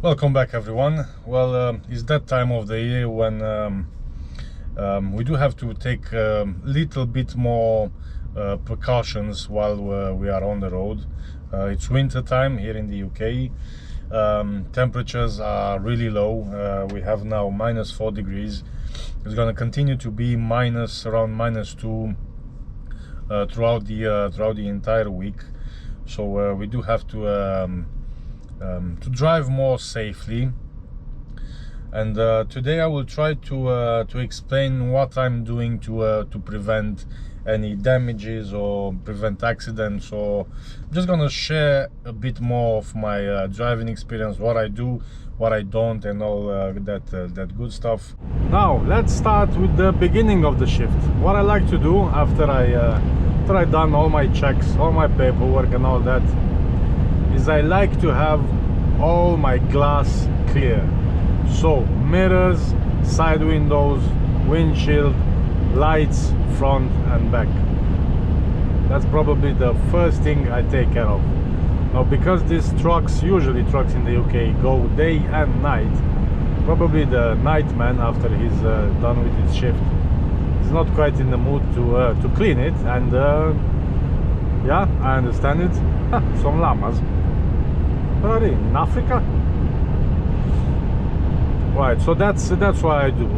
Welcome back, everyone. Well, it's that time of the year when we do have to take a little bit more precautions while we are on the road. It's winter time here in the UK. Temperatures are really low. We have now -4 degrees. It's going to continue to be around -2 throughout the entire week. So we do have to drive more safely, and today I will try to explain what I'm doing to prevent any damages or prevent accidents. Or I'm just gonna share a bit more of my driving experience, what I do, what I don't, and all that good stuff. Now let's start with the beginning of the shift. What I like to do after I done all my checks, all my paperwork and all that, is I like to have all my glass clear. So mirrors, side windows, windshield, lights, front and back. That's probably the first thing I take care of. Now, because these trucks, usually trucks in the UK, go day and night, probably the nightman, after he's done with his shift, is not quite in the mood to clean it. And yeah, I understand it. Some llamas. Where are they? In Africa? Right, so that's what I do.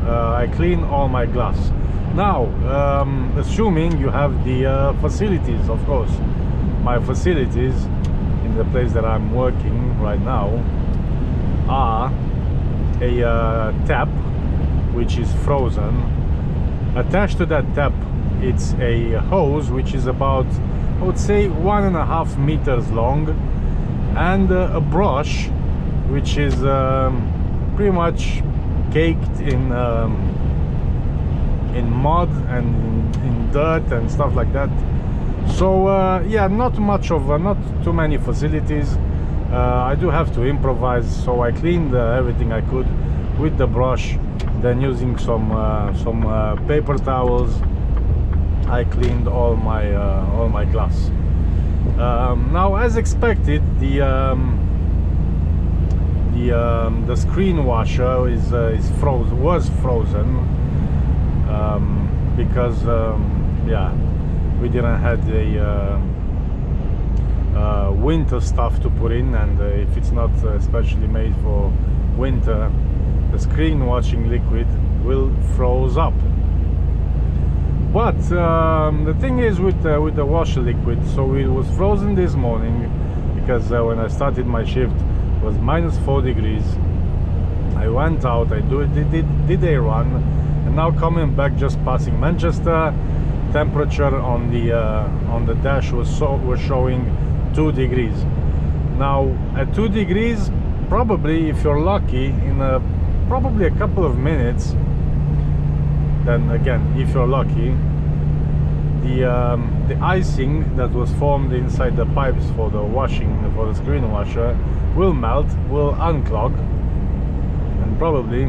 I clean all my glass. Now, assuming you have the facilities, of course. My facilities in the place that I'm working right now are a tap which is frozen. Attached to that tap, it's a hose which is about, I would say, 1.5 meters long, and a brush which is pretty much caked in mud and in dirt and stuff like that. So yeah, not too many facilities. I do have to improvise, so I cleaned everything I could with the brush. Then using some paper towels, I cleaned all my glass. Now, as expected, the screen washer was frozen because yeah, we didn't have the winter stuff to put in, and if it's not especially made for winter, the screen washing liquid will froze up. But the thing is with the washer liquid, so it was frozen this morning because when I started my shift it was -4 degrees. I went out, I did a run, and now coming back, just passing Manchester, temperature on the dash was showing 2 degrees. Now at 2 degrees, probably, if you're lucky, in probably a couple of minutes, then again, if you're lucky, the icing that was formed inside the pipes for the screen washer will melt, will unclog, and probably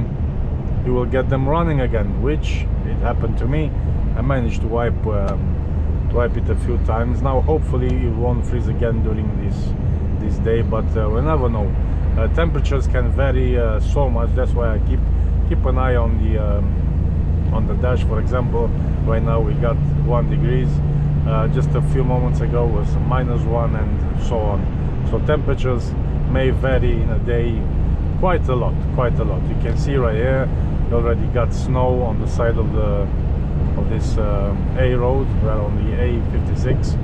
you will get them running again, which it happened to me. I managed to wipe it a few times. Now hopefully it won't freeze again during this day, but we never know. Temperatures can vary so much. That's why I keep an eye on the dash. For example, right now we got 1 degrees. Just a few moments ago was -1, and so on. So temperatures may vary in a day quite a lot. You can see right here, we already got snow on the side of this A road. We're on the A56,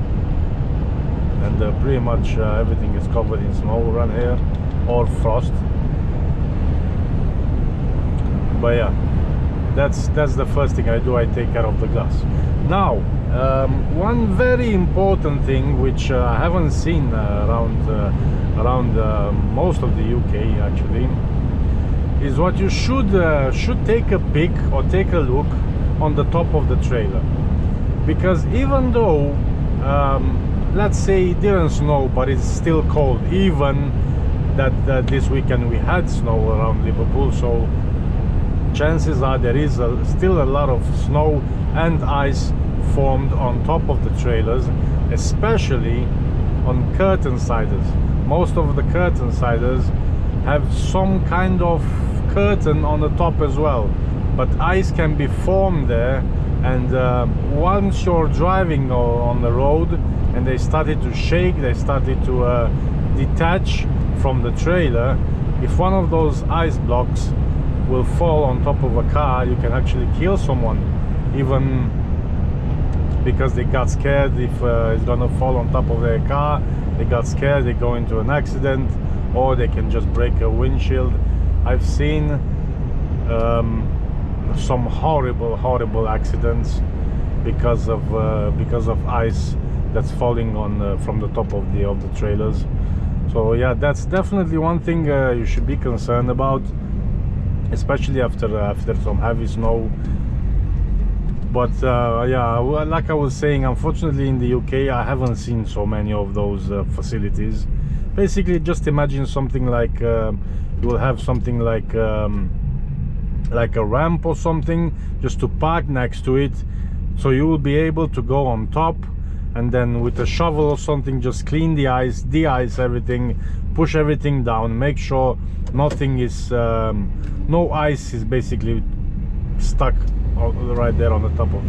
and pretty much everything is covered in snow around here, or frost. But yeah, that's the first thing I do. I take care of the glass. Now, one very important thing which I haven't seen around most of the UK actually, is what you should take a pic or take a look on the top of the trailer. Because even though let's say it didn't snow, but it's still cold, even that this weekend we had snow around Liverpool, so chances are there is still a lot of snow and ice formed on top of the trailers, especially on curtain siders. most of the curtain siders have some kind of curtain on the top as well, but ice can be formed there, and once you're driving on the road and they started to shake, they started to detach from the trailer, if one of those ice blocks will fall on top of a car, you can actually kill someone, even because they got scared. If it's gonna fall on top of their car, they got scared, they go into an accident, or they can just break a windshield. I've seen some horrible accidents because of ice that's falling on from the top of the trailers. So yeah, that's definitely one thing you should be concerned about, especially after some heavy snow. But yeah, like I was saying, unfortunately in the UK I haven't seen so many of those facilities. Basically, just imagine something like you will have something like a ramp or something just to park next to it, so you will be able to go on top, and then with a shovel or something just clean the ice, de-ice everything, push everything down, make sure nothing is no ice is basically stuck right there on the top of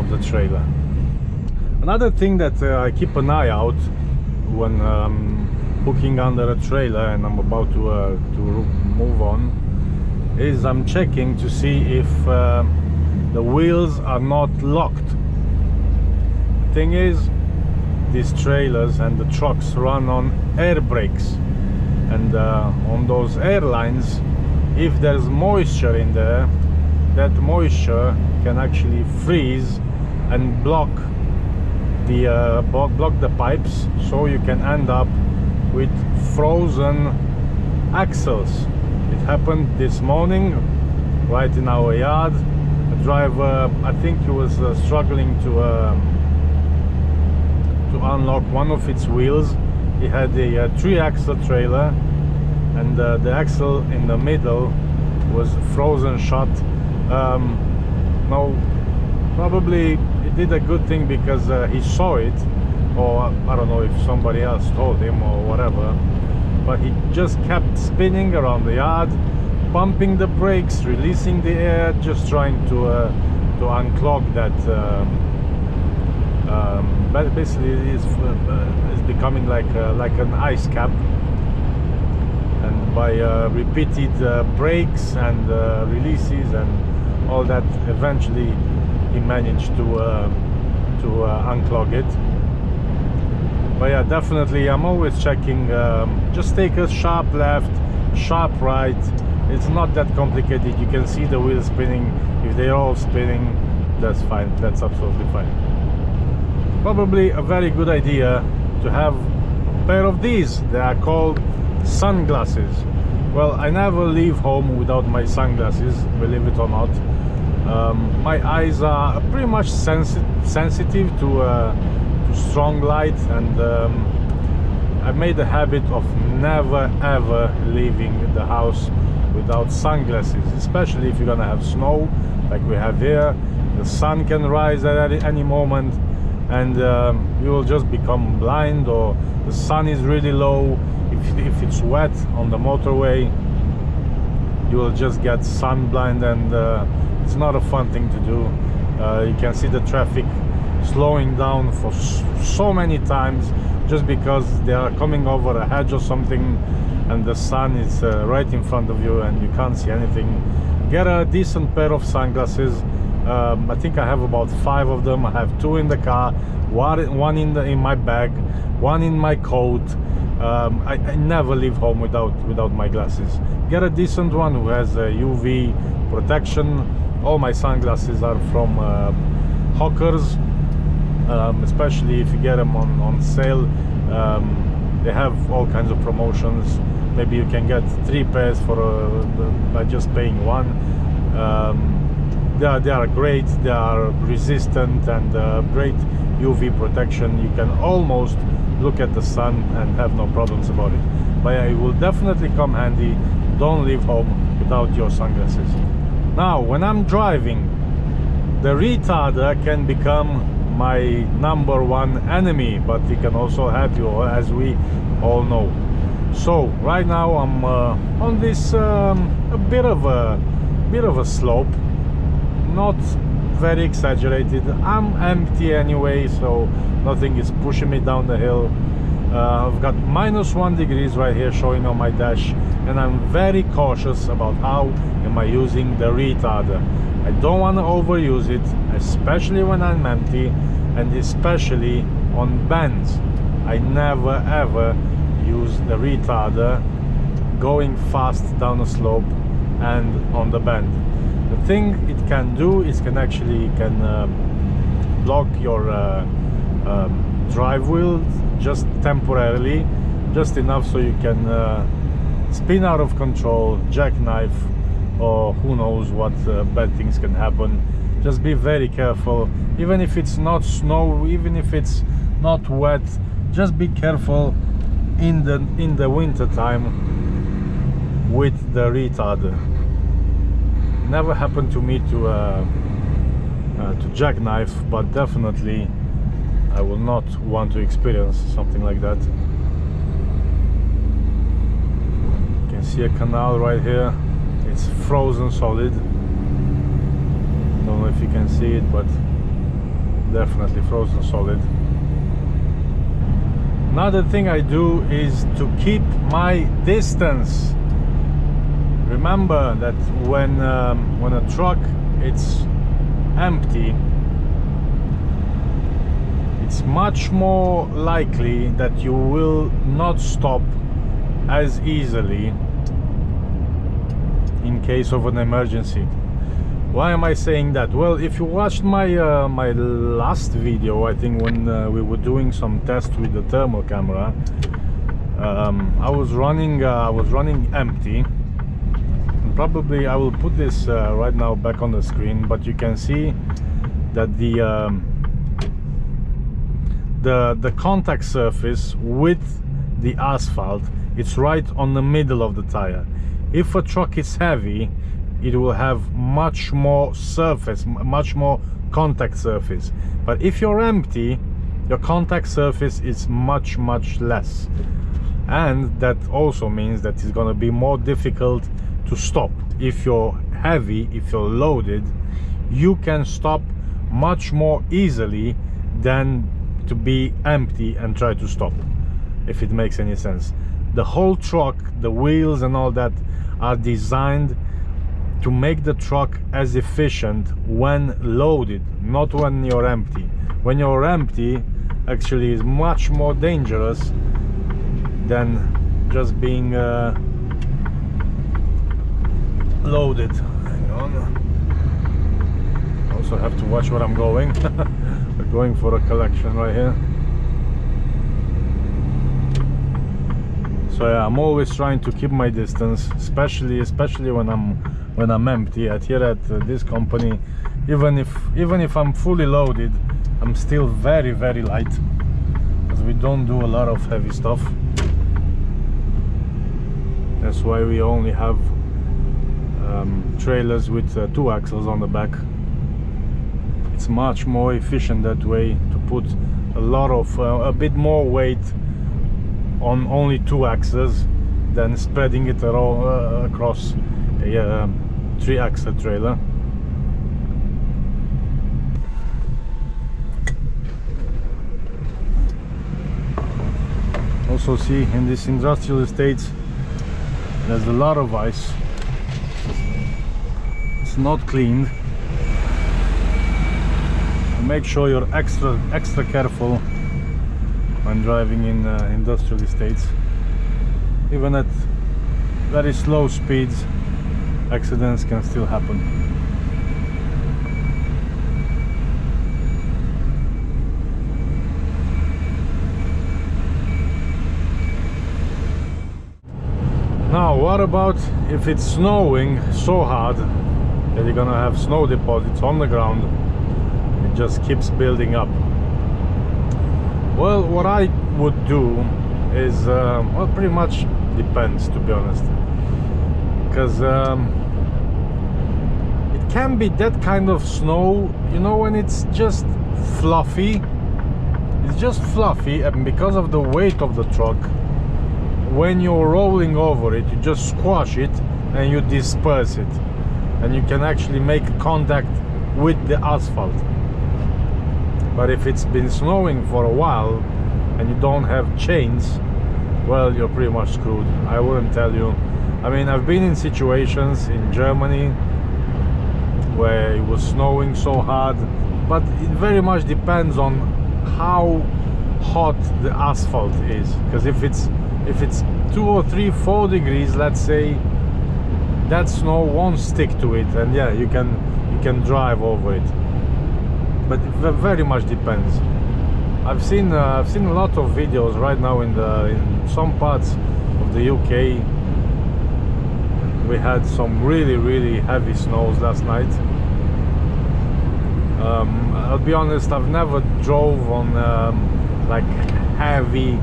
the trailer. Another thing that I keep an eye out when hooking under a trailer and I'm about to move on is I'm checking to see if the wheels are not locked. The thing is, these trailers and the trucks run on air brakes, and on those airlines, if there's moisture in there, that moisture can actually freeze and block the pipes, so you can end up with frozen axles. It happened this morning right in our yard. A driver, I think he was struggling to unlock one of its wheels. He had a 3-axle trailer, and the axle in the middle was frozen shut. No, probably he did a good thing because he saw it, or I don't know if somebody else told him or whatever, but he just kept spinning around the yard, pumping the brakes, releasing the air, just trying to unclog that. But basically it's becoming like an ice cap, and by repeated brakes and releases and all that, eventually he managed to unclog it. But yeah, definitely I'm always checking, just take a sharp left, sharp right. It's not that complicated. You can see the wheels spinning. If they're all spinning, that's fine, that's absolutely fine. Probably a very good idea to have a pair of these. They are called sunglasses. Well, I never leave home without my sunglasses, believe it or not. My eyes are pretty much sensitive to strong light, and I made a habit of never ever leaving the house without sunglasses, especially if you're gonna have snow like we have here. The sun can rise at any moment, and you will just become blind, or the sun is really low. If it's wet on the motorway, you will just get sun blind, and it's not a fun thing to do. You can see the traffic slowing down for so many times just because they are coming over a hedge or something, and the sun is right in front of you and you can't see anything. Get a decent pair of sunglasses. I think I have about 5 of them. I have 2 in the car, one in my bag, one in my coat. I never leave home without my glasses. Get a decent one who has UV protection. All my sunglasses are from Hawkers, especially if you get them on sale. They have all kinds of promotions. Maybe you can get 3 pairs by just paying 1. They are great. They are resistant and great UV protection. You can almost look at the sun and have no problems about it. But yeah, it will definitely come handy. Don't leave home without your sunglasses. Now, when I'm driving, the retarder can become my number one enemy, but he can also help you, as we all know. So right now I'm on this a bit of a slope, not very exaggerated. I'm empty anyway, so nothing is pushing me down the hill. I've got -1 degrees right here showing on my dash, and I'm very cautious about how am I using the retarder. I don't want to overuse it, especially when I'm empty, and especially on bends. I never ever use the retarder going fast down a slope and on the bend. The thing it can do is can block your drive wheel just temporarily, just enough so you can spin out of control, jackknife, or who knows what bad things can happen. Just be very careful. Even if it's not snow, even if it's not wet, just be careful in the winter time with the retarder. Never happened to me to jackknife, but definitely I will not want to experience something like that. You can see a canal right here. It's frozen solid. Don't know if you can see it, but definitely frozen solid. Another thing I do is to keep my distance. Remember that when a truck it's empty, it's much more likely that you will not stop as easily in case of an emergency. Why am I saying that? Well, if you watched my my last video, I think when we were doing some tests with the thermal camera, I was running empty. And probably I will put this right now back on the screen, but you can see that the contact surface with the asphalt, it's right on the middle of the tire. If a truck is heavy, it will have much more surface, much more contact surface. But if you're empty, your contact surface is much less, and that also means that it's going to be more difficult to stop. If you're heavy, if you're loaded, you can stop much more easily than to be empty and try to stop, if it makes any sense. The whole truck, the wheels and all that are designed to make the truck as efficient when loaded, not when you're empty. When you're empty, actually is much more dangerous than just being loaded. Hang on. Also have to watch where I'm going. We're going for a collection right here. So yeah, I'm always trying to keep my distance, especially when I'm empty. Here at this company, even if I'm fully loaded, I'm still very light, because we don't do a lot of heavy stuff. That's why we only have trailers with 2 axles on the back. It's much more efficient that way, to put a bit more weight on only 2 axles than spreading it across a 3-axle trailer. Also see in this industrial estate there's a lot of ice. It's not cleaned. Make sure you're extra careful when driving in industrial estates. Even at very slow speeds, accidents can still happen. Now, what about if it's snowing so hard that you're gonna have snow deposits on the ground? It just keeps building up. Well, what I would do is, well, pretty much depends, to be honest, because it can be that kind of snow, you know, when it's just fluffy. It's just fluffy, and because of the weight of the truck, when you're rolling over it, you just squash it and you disperse it, and you can actually make contact with the asphalt. But if it's been snowing for a while and you don't have chains, well, you're pretty much screwed. I wouldn't tell you. I mean, I've been in situations in Germany where it was snowing so hard, but it very much depends on how hot the asphalt is. Because if it's 2 or 3, 4 degrees, let's say, that snow won't stick to it, and yeah, you can drive over it. But it very much depends. I've seen a lot of videos right now in some parts of the UK. We had some really heavy snows last night. I'll be honest, I've never drove on like heavy,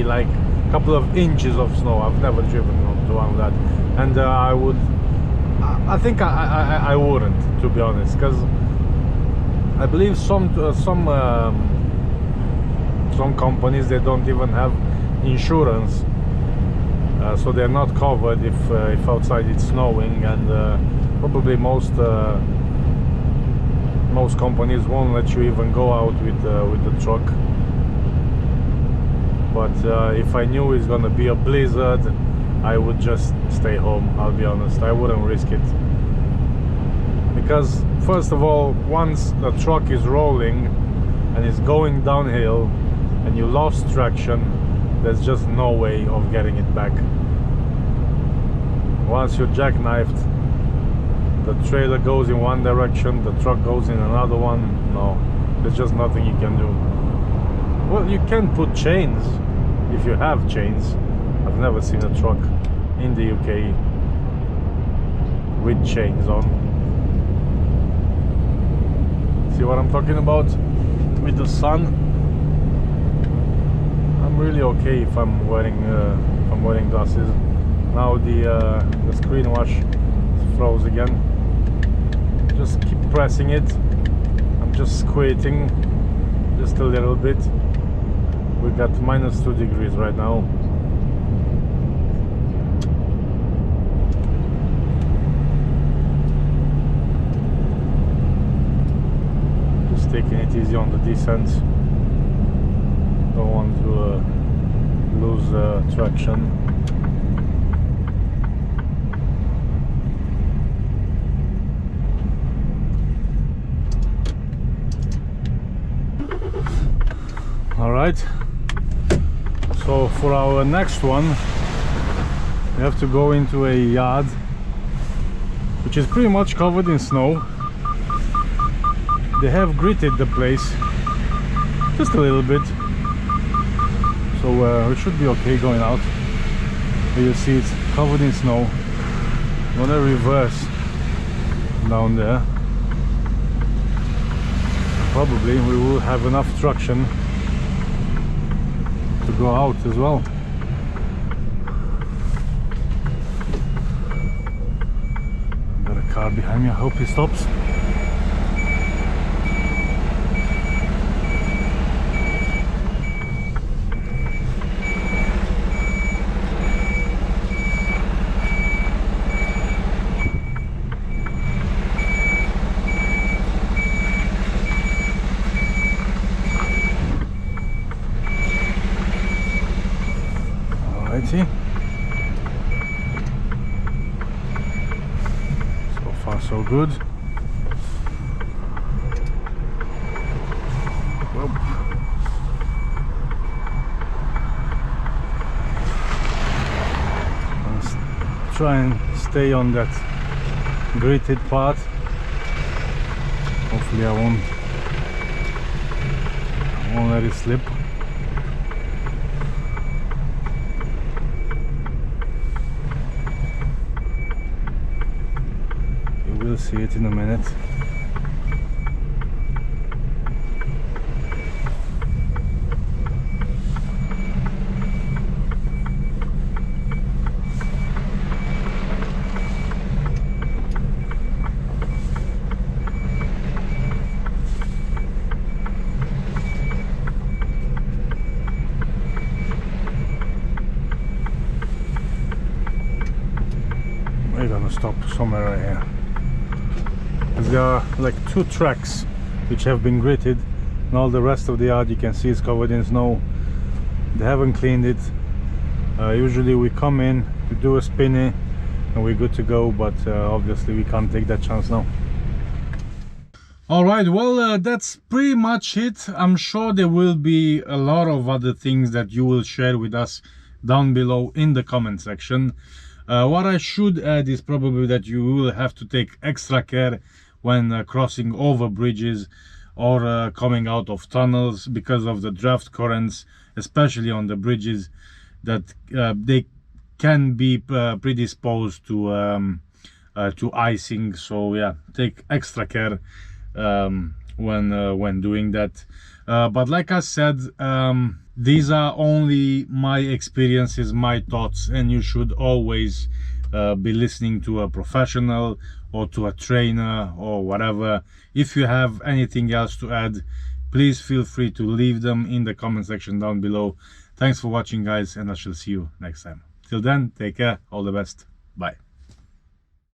like a couple of inches of snow. I've never driven onto one of that, and I think I wouldn't, to be honest, because I believe some companies, they don't even have insurance, so they're not covered if outside it's snowing, and probably most companies won't let you even go out with the truck. But if I knew it's gonna be a blizzard, I would just stay home. I'll be honest, I wouldn't risk it. Because first of all, once the truck is rolling and it's going downhill and you lost traction, there's just no way of getting it back. Once you're jackknifed, the trailer goes in one direction, the truck goes in another one. No, there's just nothing you can do. Well, you can put chains if you have chains. I've never seen a truck in the UK with chains on. See what I'm talking about with the sun? I'm really okay if I'm wearing glasses. Now the screen wash froze again. Just keep pressing it. I'm just squirting just a little bit. We got -2 degrees right now. Taking it easy on the descent. Don't want to lose traction. All right. So for our next one, we have to go into a yard which is pretty much covered in snow. They have gritted the place just a little bit, so we should be okay going out. But you see it's covered in snow. I'm gonna reverse down there. Probably we will have enough traction to go out as well. Got a car behind me, I hope he stops. So far so good. Whoop. Let's try and stay on that gritted part. Hopefully I won't let it slip. We'll see it in a minute. We're gonna stop somewhere right here. There are like 2 tracks which have been gritted, and all the rest of the yard you can see is covered in snow. They haven't cleaned it. Usually we come in, we do a spinny, and we're good to go, but obviously we can't take that chance now. Alright, well, that's pretty much it. I'm sure there will be a lot of other things that you will share with us down below in the comment section. What I should add is probably that you will have to take extra care when crossing over bridges or coming out of tunnels because of the draft currents, especially on the bridges, that they can be predisposed to icing. So yeah, take extra care when doing that. But like I said, these are only my experiences, my thoughts, and you should always be listening to a professional or to a trainer or whatever. If you have anything else to add, please feel free to leave them in the comment section down below. Thanks for watching, guys, and I shall see you next time. Till then, take care, all the best, bye.